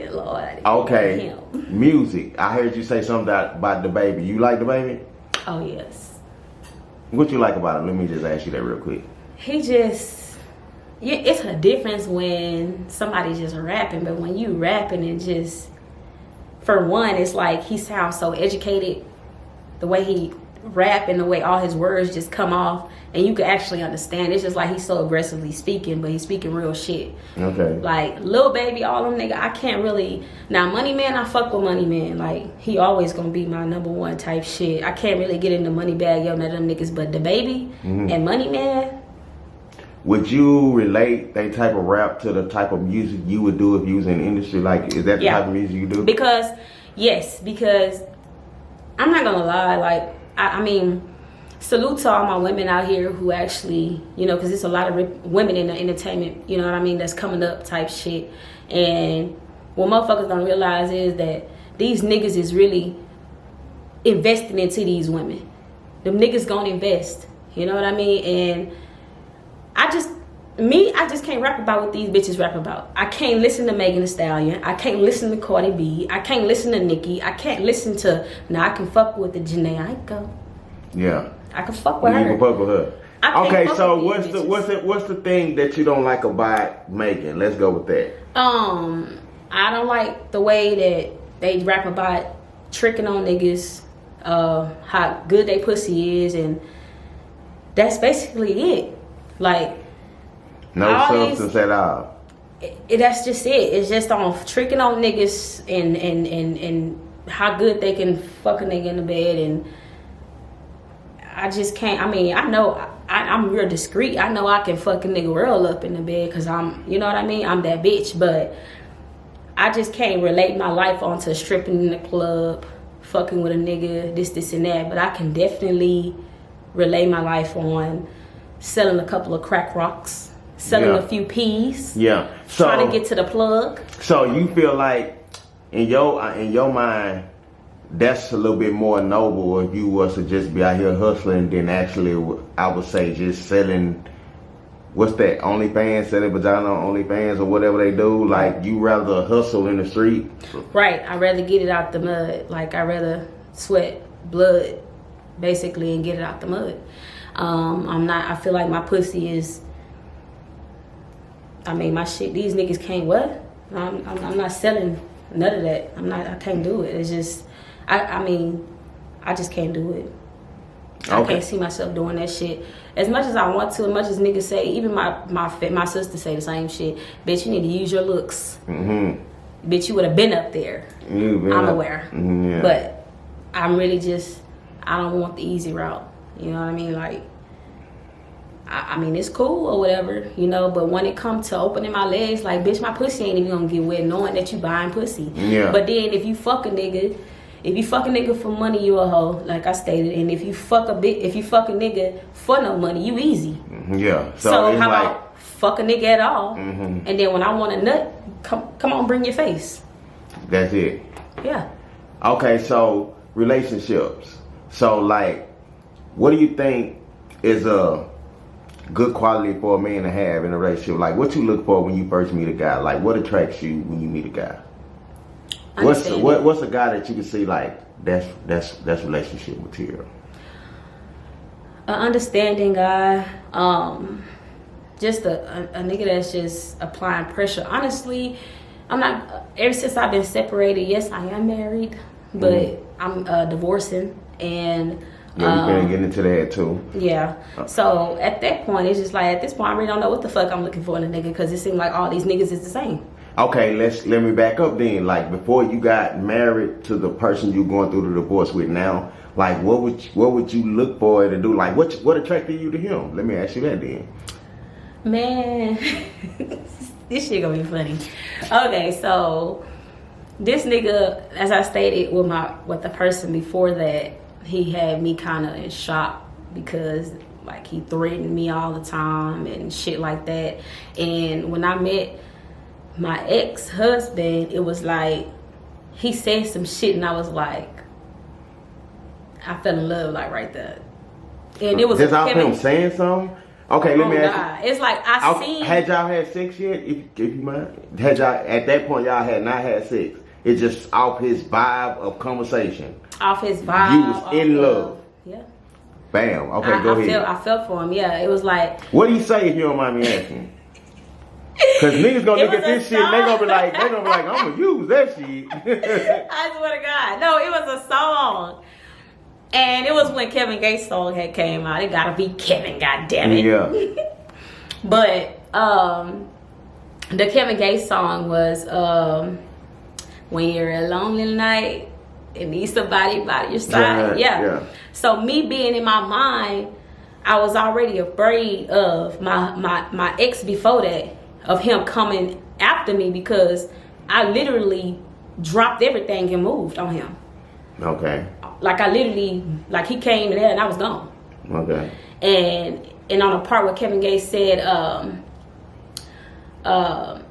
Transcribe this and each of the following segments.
Lord. Okay. Music. I heard you say something about Dababy. You like Dababy? Oh yes. What you like about him? Let me just ask you that real quick. He just, yeah, it's a difference when somebody's just rapping, but when you rapping and just, for one, it's like he sounds so educated, the way he rap and the way all his words just come off, and you can actually understand. It's just like he's so aggressively speaking, but he's speaking real shit. Okay. Like Lil Baby, all them nigga, I can't really. Now Money Man, I fuck with Money Man. Like he always gonna be my #1 type shit. I can't really get into Money Bag, yo, none of them niggas, but Dababy and Money Man. Would you relate that type of rap to the type of music you would do if you was in the industry? Like, is that the type of music you do? Because I'm not gonna lie, like I mean, salute to all my women out here who actually, you know, because there's a lot of women in the entertainment, you know what I mean, that's coming up type shit. And what motherfuckers don't realize is that these niggas is really investing into these women. Them niggas gonna invest, you know what I mean? And I just can't rap about what these bitches rap about. I can't listen to Megan Thee Stallion. I can't listen to Cardi B. I can't listen to Nicki. I can't listen to, now I can fuck with the Janae Aiko. Yeah. I can fuck with her. You can fuck with her. Okay, so what's the thing that you don't like about Megan? Let's go with that. I don't like the way that they rap about tricking on niggas, how good they pussy is, and that's basically it. Like, no substance at all. That's just it. It's just on tricking on niggas and how good they can fuck a nigga in the bed, and I just can't. I mean, I know I'm real discreet. I know I can fuck a nigga real up in the bed because I'm, you know what I mean? I'm that bitch. But I just can't relate my life onto stripping in the club, fucking with a nigga, this, and that. But I can definitely relay my life on selling a couple of crack rocks, selling a few peas. Yeah. So, trying to get to the plug. So you feel like in your mind, that's a little bit more noble if you was to just be out here hustling than actually, I would say, just selling, what's that, OnlyFans, selling vagina on OnlyFans or whatever they do. Like, you rather hustle in the street? Right. I'd rather get it out the mud. Like, I'd rather sweat blood, basically, and get it out the mud. I feel like my pussy is, I mean, my shit, these niggas can't, what? I'm not selling none of that. I can't do it. It's just, I mean, I just can't do it. Okay. I can't see myself doing that shit. As much as I want to, as much as niggas say, even my sister say the same shit. Bitch, you need to use your looks. Bitch, you would have been up there. I'm aware. Yeah. But I'm really just, I don't want the easy route. You know what I mean? Like, I mean, it's cool or whatever, you know, but when it comes to opening my legs, like, bitch, my pussy ain't even gonna get wet knowing that you buying pussy. Yeah. But then if you fuck a nigga for money, you a hoe, like I stated. And if you fuck a nigga for no money, you easy. Yeah. So how about fuck a nigga at all? And then when I want a nut, come on, bring your face. That's it. Yeah. Okay, so relationships. So, like, what do you think is a good quality for a man to have in a relationship? Like, what you look for when you first meet a guy? Like, what attracts you when you meet a guy? What's a guy that you can see like that's relationship material? An understanding guy, just a nigga that's just applying pressure. Honestly, I'm not. Ever since I've been separated, yes, I am married, but I'm divorcing, and yeah, we're gonna get into that too. Yeah. So at that point, it's just like, at this point, I really don't know what the fuck I'm looking for in a nigga, because it seems like all these niggas is the same. Okay, let me back up then. Like, before you got married to the person you're going through the divorce with now, like, what would you look for to do? Like, what attracted you to him? Let me ask you that then. Man, this shit gonna be funny. Okay, so this nigga, as I stated with the person before that, he had me kind of in shock because, like, he threatened me all the time and shit like that. And when I met my ex-husband, it was like, he said some shit and I was like, I fell in love, like, right there. And it was just off him saying something? Okay, let me God. ask you. It's like I seen. Had y'all had sex yet? If you mind, had y'all at that point y'all had not had sex? It's just off his vibe of conversation. Off his vibe. You was in love. Yeah. Bam. Okay, go ahead. I felt for him. Yeah, it was like. What do you say if you don't mind me asking? Cause niggas gonna look at this shit and they gonna be like, I'm gonna use that shit. I swear to God. No, it was a song. And it was when Kevin Gates' song had came out. It gotta be Kevin, goddammit. Yeah. But the Kevin Gates song was when you're a lonely night and need somebody by your side. Yeah. So me being in my mind, I was already afraid of my ex before that, of him coming after me, because I literally dropped everything and moved on him. Okay. Like I literally, like he came there and I was gone. Okay. And on the part where Kevin Gates said, what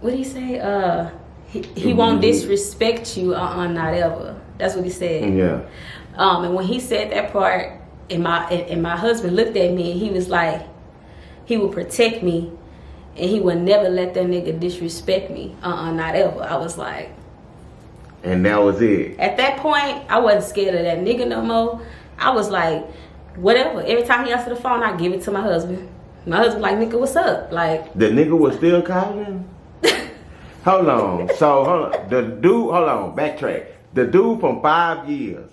did he say? He won't disrespect you, not ever. That's what he said. Yeah. And when he said that part, and my husband looked at me and he was like, he would protect me and he would never let that nigga disrespect me, not ever. I was like, and that was it. At that point, I wasn't scared of that nigga no more. I was like, whatever. Every time he answered the phone, I give it to my husband. My husband like, nigga, what's up? Like, the nigga was still calling? Hold on. So, hold on. The dude, hold on, backtrack. The dude from 5 years,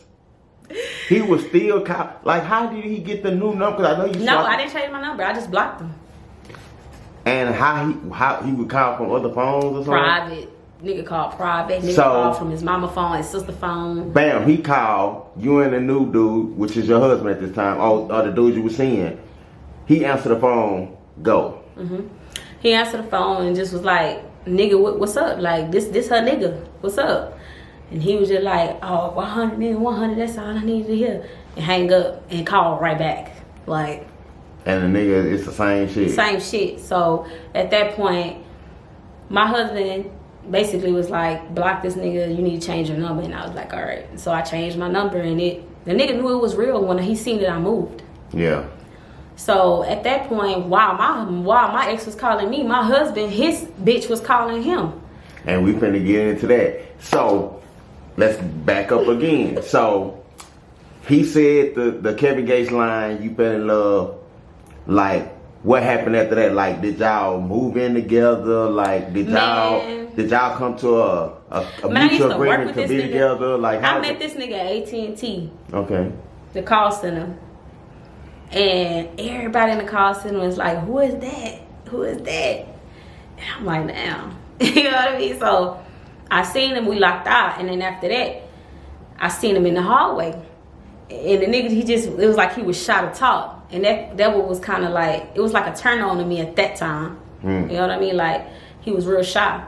he was still calling. Like, how did he get the new number? Because I know you. No, I didn't change my number. I just blocked him. And how he would call from other phones or something? Private. Nigga called private. Nigga called from his mama phone, his sister phone. Bam, he called you and the new dude, which is your husband at this time, or the dude you were seeing. He answered the phone, go. Mm-hmm. He answered the phone and just was like, nigga, what's up? Like, this her nigga. What's up? And he was just like, oh, 100, nigga, 100, that's all I needed to hear. And hang up and call right back. Like. And the nigga, it's the same shit. Same shit. So, at that point, my husband basically was like, block this nigga, you need to change your number. And I was like, all right. So I changed my number, and the nigga knew it was real when he seen that I moved. Yeah. So at that point, while my ex was calling me, my husband, his bitch was calling him. And we finna get into that. So let's back up again. So he said the Kevin Gates line, you fell in love. Like, what happened after that? Like, did y'all move in together? Like, did y'all come to a mutual agreement to be together? Like, I met this nigga at AT&T. Okay. The call center. And everybody in the call center was like, who is that? Who is that? And I'm like, damn. You know what I mean? So I seen him, we locked out. And then after that, I seen him in the hallway. And the nigga, it was like he was shy to talk. And that was kind of like, it was like a turn on to me at that time. You know what I mean? Like, he was real shy.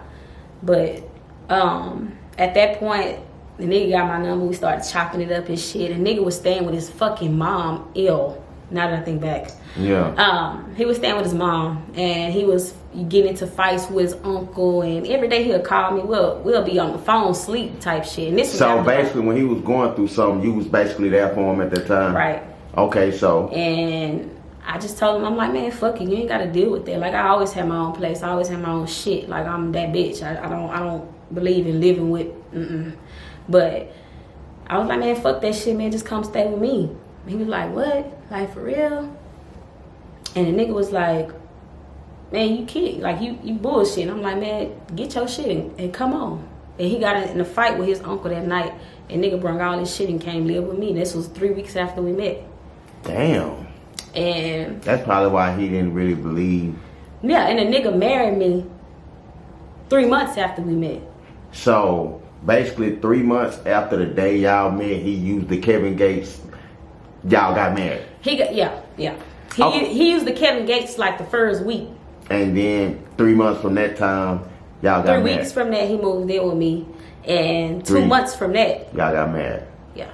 But at that point, the nigga got my number. We started chopping it up and shit. And nigga was staying with his fucking mom, ill. Now that I think back. Yeah. He was staying with his mom. And he was getting into fights with his uncle. And every day he'll call me. We'll be on the phone, sleep type shit. And this so basically, when he was going through something, you was basically there for him at that time? Right. Okay, so. And I just told him, I'm like, man, fuck it. You ain't got to deal with that. Like, I always have my own place. I always have my own shit. Like, I'm that bitch. I don't believe in living with, But I was like, man, fuck that shit, man. Just come stay with me. And he was like, what? Like, for real? And the nigga was like, man, you kid. Like, you bullshit. I'm like, man, get your shit and come on. And he got in a fight with his uncle that night. And nigga brought all his shit and came live with me. This was 3 weeks after we met. Damn. And that's probably why he didn't really believe. Yeah, and the nigga married me 3 months after we met. So basically 3 months after the day y'all met, he used the Kevin Gates. Y'all got married. Yeah. He used the Kevin Gates like the first week. And then 3 months from that time, y'all got married. 3 weeks from that, he moved in with me. And 2 months from that, y'all got married. Yeah.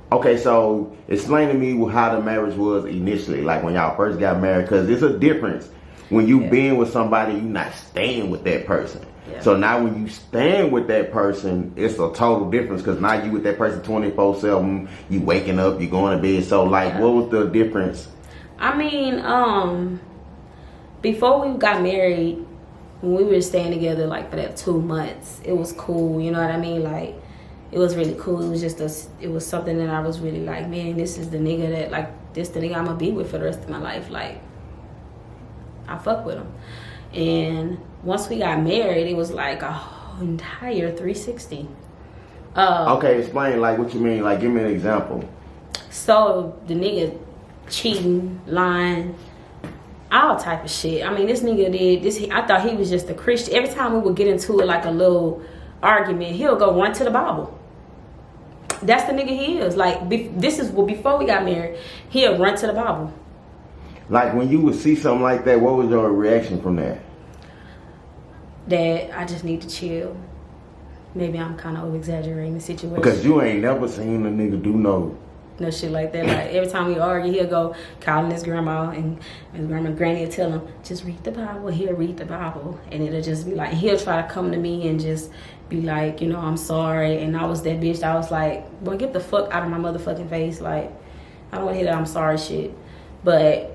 Okay, so explain to me how the marriage was initially, like when y'all first got married, because there's a difference when you being with somebody, you not staying with that person. Yeah. So now when you stand with that person, it's a total difference, because now you with that person 24/7, you waking up, you going to bed. So like, what was the difference? I mean, before we got married, when we were staying together like for that 2 months, it was cool. You know what I mean? Like, it was really cool. It was just it was something that I was really like, man, this is the nigga that, like, this the nigga I'm gonna be with for the rest of my life. Like, I fuck with him. And once we got married, it was like a whole entire 360. Okay, explain, like, what you mean. Like, give me an example. So the nigga cheating, lying, all type of shit. I mean, this nigga did this. I thought he was just a Christian. Every time we would get into it, like a little argument, he'll go run to the Bible. That's the nigga he is. Like, this is before we got married. He'll run to the Bible. Like, when you would see something like that, what was your reaction from that? That I just need to chill. Maybe I'm kind of over exaggerating the situation. Because you ain't never seen a nigga do no shit like that. Like, every time we argue, he'll go calling his grandma, and his granny will tell him, just read the Bible. He'll read the Bible, and it'll just be like, he'll try to come to me and just be like, you know, I'm sorry. And I was that bitch. I was like, boy, get the fuck out of my motherfucking face. Like, I don't want to hear that I'm sorry shit. But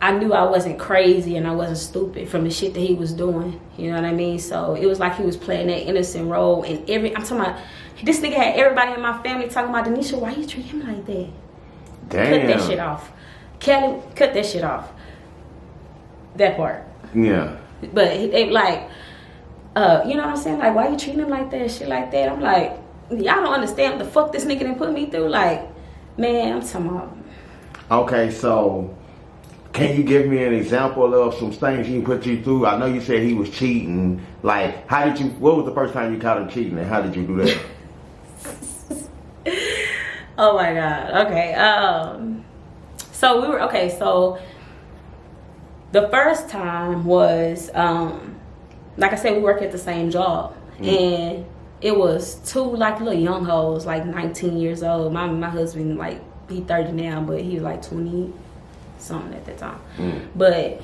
I knew I wasn't crazy and I wasn't stupid from the shit that he was doing. You know what I mean? So it was like he was playing that innocent role. And I'm talking about, this nigga had everybody in my family talking about, Denisha, why you treat him like that? Damn. Cut that shit off. Kelly, cut that shit off. That part. Yeah. But they like, you know what I'm saying? Like, why you treating him like that? Shit like that. I'm like, y'all don't understand what the fuck this nigga done put me through. Like, man, I'm talking about. Okay, so can you give me an example of some things he put you through? I know you said he was cheating. Like, what was the first time you caught him cheating, and how did you do that? Oh my God. Okay. So the first time was, like I said, we work at the same job. And it was two, like, little young hoes, like 19 years old. My husband, like, he 30 now, but he was like 20 something at that time. But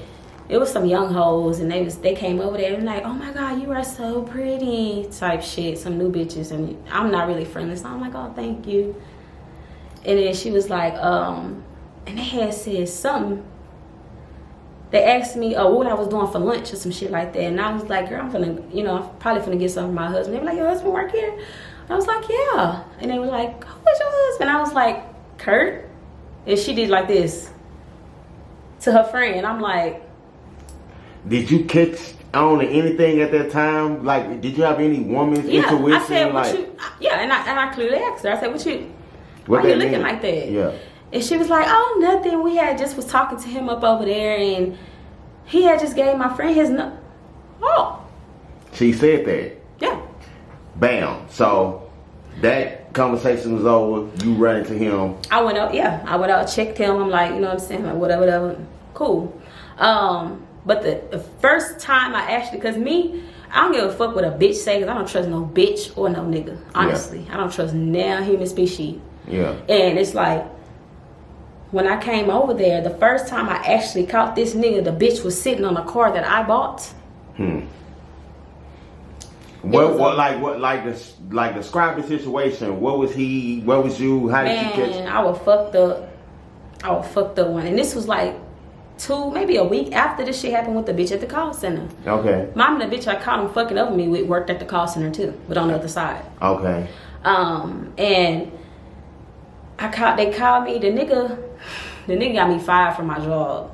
it was some young hoes, and they came over there and like, oh my God, you are so pretty type shit. Some new bitches, and I'm not really friendly, so I'm like, oh, thank you. And then she was like, and they had said something. They asked me what I was doing for lunch or some shit like that, and I was like, girl, I'm probably finna get something from my husband. They were like, your husband work here? I was like, yeah. And they were like, who is your husband? I was like, Kurt. And she did like this to her friend. I'm like, did you catch on to anything at that time? Like, did you have any woman's intuition? I said, like, and I clearly asked her. I said, why you looking like that? Yeah. And she was like, oh, nothing. We had just was talking to him up over there, and he had just gave my friend his number. Oh. She said that? Yeah. Bam. So that conversation was over. You ran into him. I went out, checked him. I'm like, you know what I'm saying? Like, whatever. Cool. But the first time I actually, because me, I don't give a fuck what a bitch say, because I don't trust no bitch or no nigga. Honestly. Yeah. I don't trust now human species. Yeah. And it's like, when I came over there, the first time I actually caught this nigga, the bitch was sitting on a car that I bought. Describe the situation. What was he? What was you? How did you catch? Man, I was fucked up one. And this was like maybe a week after this shit happened with the bitch at the call center. Okay. Mama, the bitch I caught him fucking over me with worked at the call center too, but on the other side. Okay. And they called me, the nigga got me fired from my job.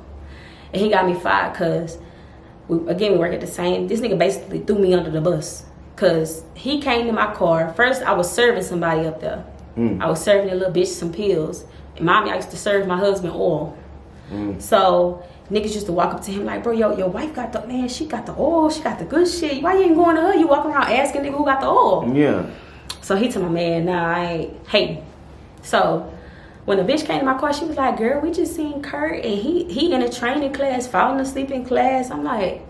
And he got me fired because, we work at the same, this nigga basically threw me under the bus. Because he came to my car. First, I was serving somebody up there. I was serving a little bitch some pills. And mommy, I used to serve my husband oil. So, niggas used to walk up to him like, bro, your wife got she got the oil, she got the good shit. Why you ain't going to her? You walking around asking nigga who got the oil. Yeah. So he told my man, nah, I ain't hating. So when the bitch came to my car, she was like, girl, we just seen Kurt, and he in a training class, falling asleep in class. I'm like,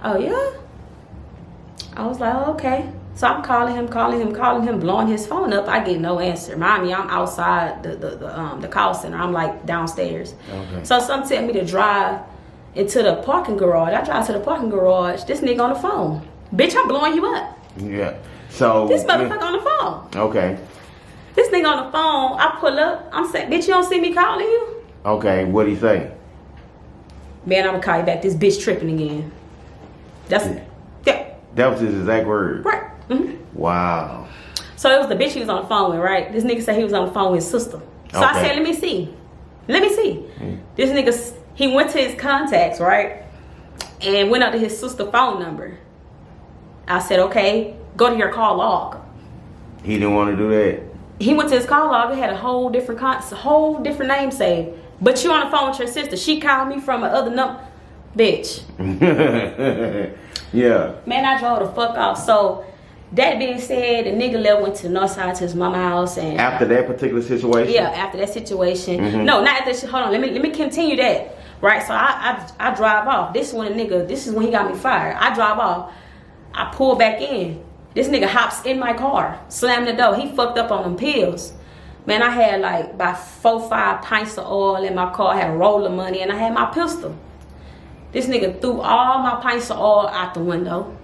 oh yeah? I was like, oh, okay. So I'm calling him, blowing his phone up. I get no answer. Mind me, I'm outside the call center. I'm like downstairs. Okay. So some tell me to drive into the parking garage. I drive to the parking garage. This nigga on the phone. Bitch, I'm blowing you up. Yeah. So this motherfucker on the phone. Okay. This nigga on the phone, I pull up, I'm saying, bitch, you don't see me calling you? Okay, what'd he say? Man, I'm gonna call you back. This bitch tripping again. That's yeah. That was his exact word. Right. Wow. So it was the bitch he was on the phone with, right? This nigga said he was on the phone with his sister. So I said, let me see. This nigga, he went to his contacts, right? And went up to his sister's phone number. I said, okay, go to your call log. He didn't want to do that. He went to his call log. It had a whole different name saved. But you on the phone with your sister. She called me from another number. Bitch. Yeah. Man, I drove the fuck off. So that being said, the nigga left, went to the north side to his mama's house, and after that particular situation. Yeah, after that situation. No, not after. Hold on, let me continue that. Right, so I drive off. This is when he got me fired. I drive off. I pull back in. This nigga hops in my car, slammed the door. He fucked up on them pills. Man, I had like about 4-5 pints of oil in my car. I had a roll of money, and I had my pistol. This nigga threw all my pints of oil out the window.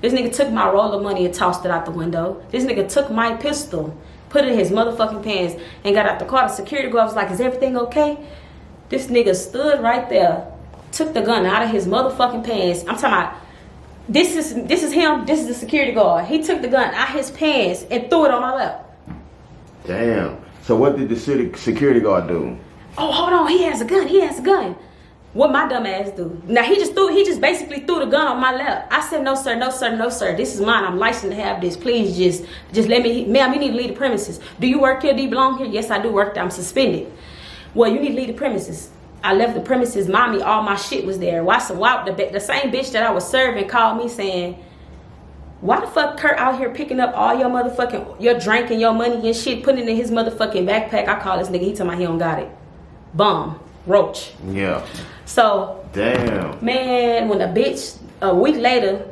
This nigga took my roll of money and tossed it out the window. This nigga took my pistol, put it in his motherfucking pants, and got out the car. The security guard was like, is everything okay? This nigga stood right there, took the gun out of his motherfucking pants. I'm talking about, this is him, this is the security guard. He took the gun out his pants and threw it on my lap. Damn. So what did the security guard do? Oh, hold on, he has a gun. What my dumb ass do? Now he just basically threw the gun on my lap. I said, no sir, no sir, no sir. This is mine. I'm licensed to have this. Please just let me, ma'am, you need to leave the premises. Do you work here? Do you belong here? Yes, I do work there. I'm suspended. Well, you need to leave the premises. I left the premises. Mommy, all my shit was there. Why the same bitch that I was serving called me saying, why the fuck Kurt out here picking up all your motherfucking, your drink and your money and shit, putting it in his motherfucking backpack? I call this nigga. He told me he don't got it. Bum. Roach. Yeah. So, damn. Man, when a week later,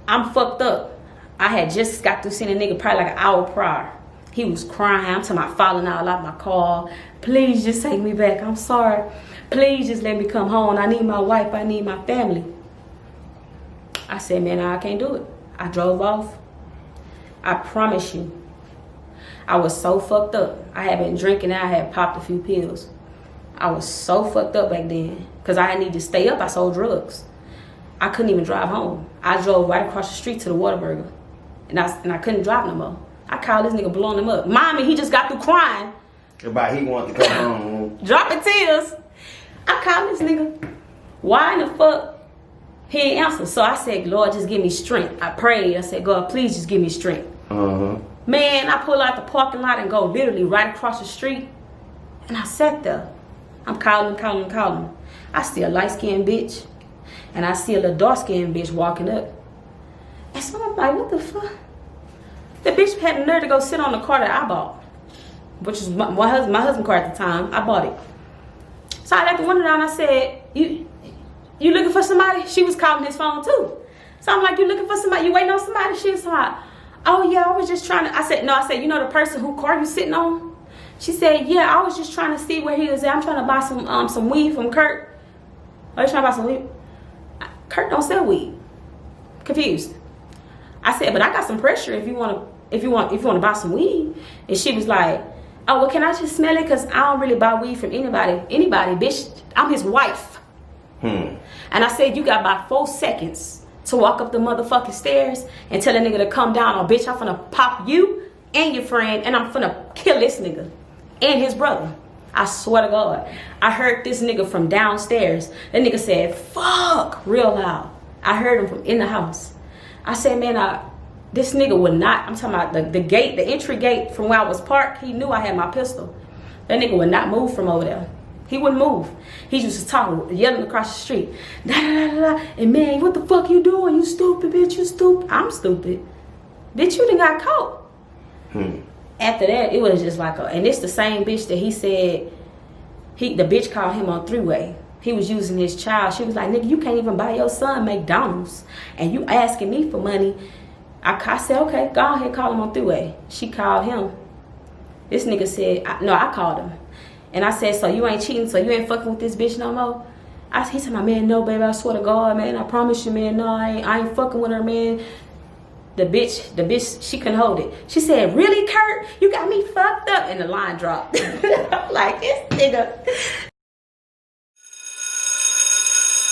I'm fucked up. I had just got through seeing a nigga probably like an hour prior. He was crying. I'm talking about falling out of my car. Please just take me back. I'm sorry. Please just let me come home. I need my wife. I need my family. I said, man, I can't do it. I drove off. I promise you. I was so fucked up. I had been drinking. I had popped a few pills. I was so fucked up back then because I needed to stay up. I sold drugs. I couldn't even drive home. I drove right across the street to the Whataburger, and I couldn't drive no more. I called this nigga, blowing him up. Mommy, he just got through crying about he wanted to come home, dropping tears. I called this nigga. Why in the fuck he ain't answer? So I said, Lord, just give me strength. I prayed. I said, God, please just give me strength. Man, I pull out the parking lot and go literally right across the street, and I sat there. I'm calling. I see a light-skinned bitch, and I see a little dark-skinned bitch walking up. And so I'm like, what the fuck? The bitch had the nerve to go sit on the car that I bought, which is my husband's car at the time. I bought it. So I left the window down. I said, you looking for somebody? She was calling his phone too. So I'm like, you looking for somebody? You waiting on somebody? She was like, oh yeah, I was just trying to. I said, you know the person who car you sitting on? She said, yeah, I was just trying to see where he was at. I'm trying to buy some weed from Kurt. Are you trying to buy some weed? Kurt don't sell weed. Confused. I said, but I got some pressure if you want to buy some weed. And she was like, oh, well, can I just smell it? Because I don't really buy weed from anybody, bitch. I'm his wife. And I said, you got about 4 seconds to walk up the motherfucking stairs and tell a nigga to come down, or bitch, I'm finna pop you and your friend, and I'm finna kill this nigga and his brother. I swear to God. I heard this nigga from downstairs. That nigga said, fuck, real loud. I heard him from in the house. I said, man, this nigga would not, I'm talking about the gate, the entry gate from where I was parked. He knew I had my pistol. That nigga would not move from over there. He wouldn't move. He just talking, yelling across the street. Da, da, da, da. And man, what the fuck you doing? You stupid, bitch, you stupid. I'm stupid. Bitch, you done got caught. After that, it was just like and it's the same bitch that he said, the bitch called him on three-way. He was using his child. She was like, nigga, you can't even buy your son McDonald's, and you asking me for money. I said, okay, go ahead, call him on three-way. She called him. This nigga said, I called him. And I said, so you ain't cheating, so you ain't fucking with this bitch no more? He said, my man, no, baby, I swear to God, man, I promise you, man, no, I ain't fucking with her, man. The bitch, she couldn't hold it. She said, really, Kurt? You got me fucked up. And the line dropped. I'm like, this nigga.